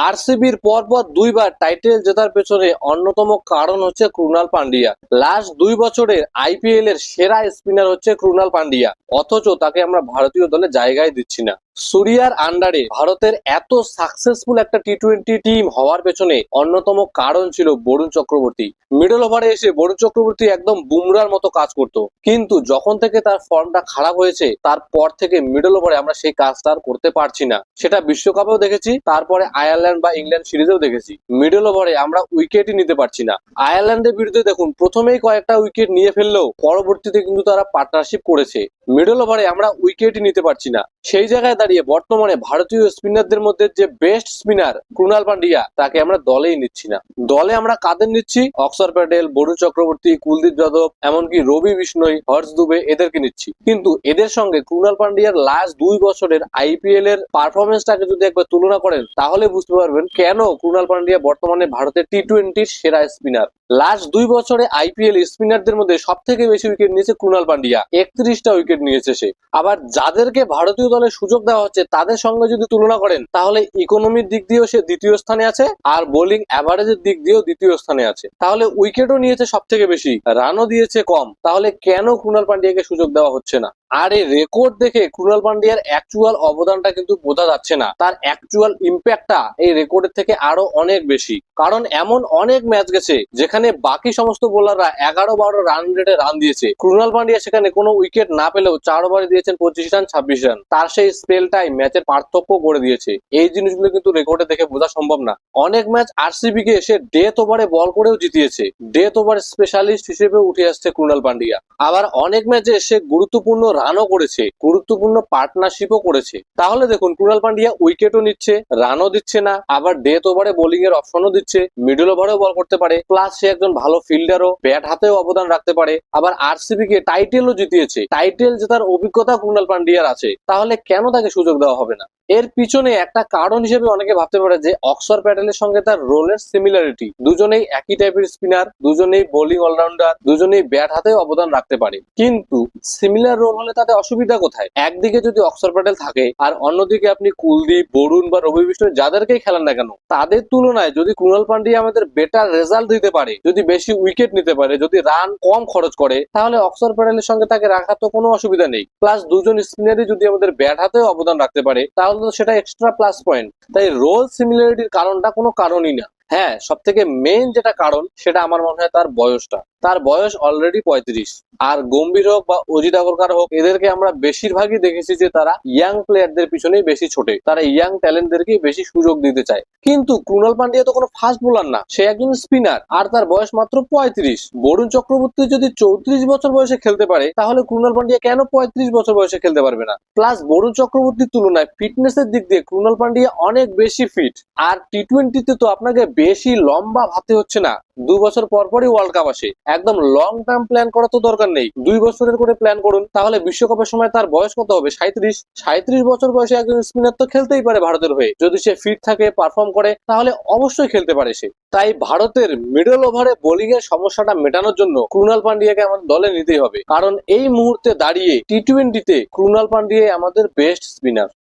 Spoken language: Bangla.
আরসিবির পরপর দুইবার টাইটেল জেতার পেছনে অন্যতম কারণ হচ্ছে ক্রুনাল পান্ডিয়া। লাস্ট 2 বছরের আইপিএল এর সেরা স্পিনার হচ্ছে ক্রুনাল পান্ডিয়া, অথচ তাকে আমরা ভারতীয় দলে জায়গায় দিচ্ছি না। সুরিয়ার আন্ডারে ভারতের এত সাকসেসফুল একটা টি-20 টিম হওয়ার পেছনে অন্যতম কারণ ছিল বরুণ চক্রবর্তী। মিডল ওভারে এসে বরুণ চক্রবর্তী একদম বুমরার মতো কাজ করত, কিন্তু যখন থেকে তার ফর্মটা খারাপ হয়েছে তারপর থেকে মিডল ওভারে আমরা সেই কাজটা আর করতে পারছি না। সেটা বিশ্বকাপেও দেখেছি, তারপরে আয়ারল্যান্ড বা ইংল্যান্ড সিরিজেও দেখেছি। মিডল ওভারে আমরা উইকেটই নিতে পারছি না। আয়ারল্যান্ডের বিরুদ্ধে দেখুন, প্রথমেই কয়েকটা উইকেট নিয়ে ফেললেও পরবর্তীতে কিন্তু তারা পার্টনারশিপ করেছে। মিডল ওভারে আমরা উইকেটই নিতে পারছি না। সেই জায়গায় দাঁড়িয়ে বর্তমানে ভারতীয় স্পিনারদের মধ্যে যে বেস্ট স্পিনার ক্রুনাল পান্ডিয়া, তাকে আমরা দলেই নিচ্ছি না। দলে আমরা কাদের নিচ্ছি? অক্সর প্যাটেল, বরুণ চক্রবর্তী, কুলদীপ যাদব, এমনকি রবি বিষ্ণই, হর্ষ দুবে, এদেরকে নিচ্ছি। কিন্তু এদের সঙ্গে ক্রুনাল পান্ডিয়ার লাস্ট 2 বছরের আইপিএল এর পারফরমেন্সটাকে যদি একবার তুলনা করেন, তাহলে বুঝতে পারবেন কেন ক্রুনাল পান্ডিয়া বর্তমানে ভারতের টি-20 সেরা স্পিনার। লাস্ট 2 বছরে আইপিএল স্পিনারদের মধ্যে সব থেকে বেশি উইকেট নিয়েছে ক্রুনাল পান্ডিয়া, 31টা উইকেট নিয়েছে সে। আবার যাদেরকে ভারতীয় দলে সুযোগ দেওয়া হচ্ছে তাদের সঙ্গে যদি তুলনা করেন, তাহলে ইকোনমির দিক দিয়েও সে দ্বিতীয় স্থানে আছে, আর বোলিং অ্যাভারেজের দিক দিয়েও দ্বিতীয় স্থানে আছে। তাহলে উইকেটও নিয়েছে সব থেকে বেশি, রানও দিয়েছে কম। তাহলে কেন ক্রুনাল পান্ডিয়াকে সুযোগ দেওয়া হচ্ছে না? আর এই রেকর্ড দেখে ক্রুনাল পান্ডিয়ার অ্যাকচুয়াল অবদানটা কিন্তু বোঝা যাচ্ছে না। তার অ্যাকচুয়াল ইম্প্যাক্টটা এই রেকর্ডের থেকে আরো অনেক বেশি। কারণ এমন অনেক ম্যাচ গেছে যেখানে বাকি সমস্ত বোলাররা 11-12 রান রেটে রান দিয়েছে, ক্রুনাল পান্ডিয়া সেখানে কোনো উইকেট না পেলেও 4 ওভারে দিয়েছেন 25 রান, 26 রান। তার সেই স্পেলটাই ম্যাচের পার্থক্য করে দিয়েছে। এই জিনিসগুলো কিন্তু রেকর্ডে দেখে বোঝা সম্ভব না। অনেক ম্যাচ আরসিবি কে সে ডেথ ওভারে বল করেও জিতিয়েছে। ডেথ ওভার স্পেশালিস্ট হিসেবে উঠে আসছে ক্রুনাল পান্ডিয়া। আবার অনেক ম্যাচে সে গুরুত্বপূর্ণ রানও করেছে, গুরুত্বপূর্ণ পার্টনারশিপও করেছে। তাহলে দেখুন, ক্রুনাল পান্ডিয়া উইকেটও নিচ্ছে, রানও দিচ্ছে না, আবার ডেথ ওভারে বোলিং এর অপশনও দিচ্ছে, মিডল ওভারেও বল করতে পারে, প্লাস সে একজন ভালো ফিল্ডারও, ব্যাট হাতেও অবদান রাখতে পারে। আবার আরসিবি কে টাইটেলও জিতিয়েছে। টাইটেল জেতার অভিজ্ঞতা ক্রুনাল পান্ডিয়ার আছে। তাহলে কেন তাকে সুযোগ দেওয়া হবে না? এর পিছনে একটা কারণ হিসেবে অনেকে ভাবতে পারে যে অক্সর প্যাটেলের সঙ্গে তার রোলের সিমিলারিটি। দুজনেই একই টাইপের স্পিনার, দুজনেই বোলিং অলরাউন্ডার, দুজনেই ব্যাট হাতে অবদান রাখতে পারে। কিন্তু সিমিলার রোল হলে তাতে অসুবিধা কোথায়? একদিকে যদি অক্সর প্যাটেল থাকে আর অন্যদিকে আপনি কুলদীপ, বরুণ বা রবি বিষ্ণু যাদেরকেই খেলান না কেন, তাদের তুলনায় যদি ক্রুনাল পান্ডিয়া আমাদের বেটার রেজাল্ট দিতে পারে, যদি বেশি উইকেট নিতে পারে, যদি রান কম খরচ করে, তাহলে অক্সর প্যাটেলের সঙ্গে তাকে রাখার তো কোনো অসুবিধা নেই। প্লাস দুজন স্পিনারই যদি আমাদের ব্যাট হাতেও অবদান রাখতে পারে, তাহলে তো সেটা এক্সট্রা প্লাস পয়েন্ট। তাই রোল সিমিলারিটির কারণটা কোনো কারণই না। হ্যাঁ, সব থেকে মেইন যেটা কারণ, সেটা আমার মনে হয় তার বয়সটা। তার বয়স অলরেডি 35। আর গম্ভীর হোক বা অজিত আগরকার হোক, এদেরকে আমরা বেশিরভাগই দেখেছি যে তারা ইয়াং প্লেয়ারদের পিছনেই বেশি ছোটে, তারা ইয়াং ট্যালেন্টদেরকেই বেশি সুযোগ দিতে চায়। কিন্তু ক্রুনাল পান্ডিয়া তো কোনো ফাস্ট বোলার না, সে একজন স্পিনার, আর তার বয়স মাত্র 35। বরুণ চক্রবর্তী যদি 34 বছর বয়সে খেলতে পারে, তাহলে ক্রুনাল পান্ডিয়া কেন 35 বছর বয়সে খেলতে পারবে না? প্লাস বরুণ চক্রবর্তীর তুলনায় ফিটনেসের দিক দিয়ে ক্রুনাল পান্ডিয়া অনেক বেশি ফিট। আর টি-20তে তো আপনাকে বেশি লম্বা ভাবতে হচ্ছে না। 2 বছর পর পরই ওয়ার্ল্ড কাপ আসে। একদম লং টার্ম প্ল্যান করা তো দরকার নেই, 2 বছরের করে প্ল্যান করুন। তাহলে বিশ্বকাপের সময় তার বয়স কত হবে? 37 বছর বয়সে একজন স্পিনার তো খেলতেই পারে ভারতের হয়ে। যদি সে ফিট থাকে, পারফর্ম করে, তাহলে অবশ্যই খেলতে পারে সে। তাই ভারতের মিডল ওভারে বোলিং এর সমস্যাটা মেটানোর জন্য ক্রুনাল পান্ডিয়াকে আমাদের দলে নিতেই হবে। কারণ এই মুহূর্তে দাঁড়িয়ে টি-20তে ক্রুনাল পান্ডিয়া আমাদের বেস্ট স্পিনার।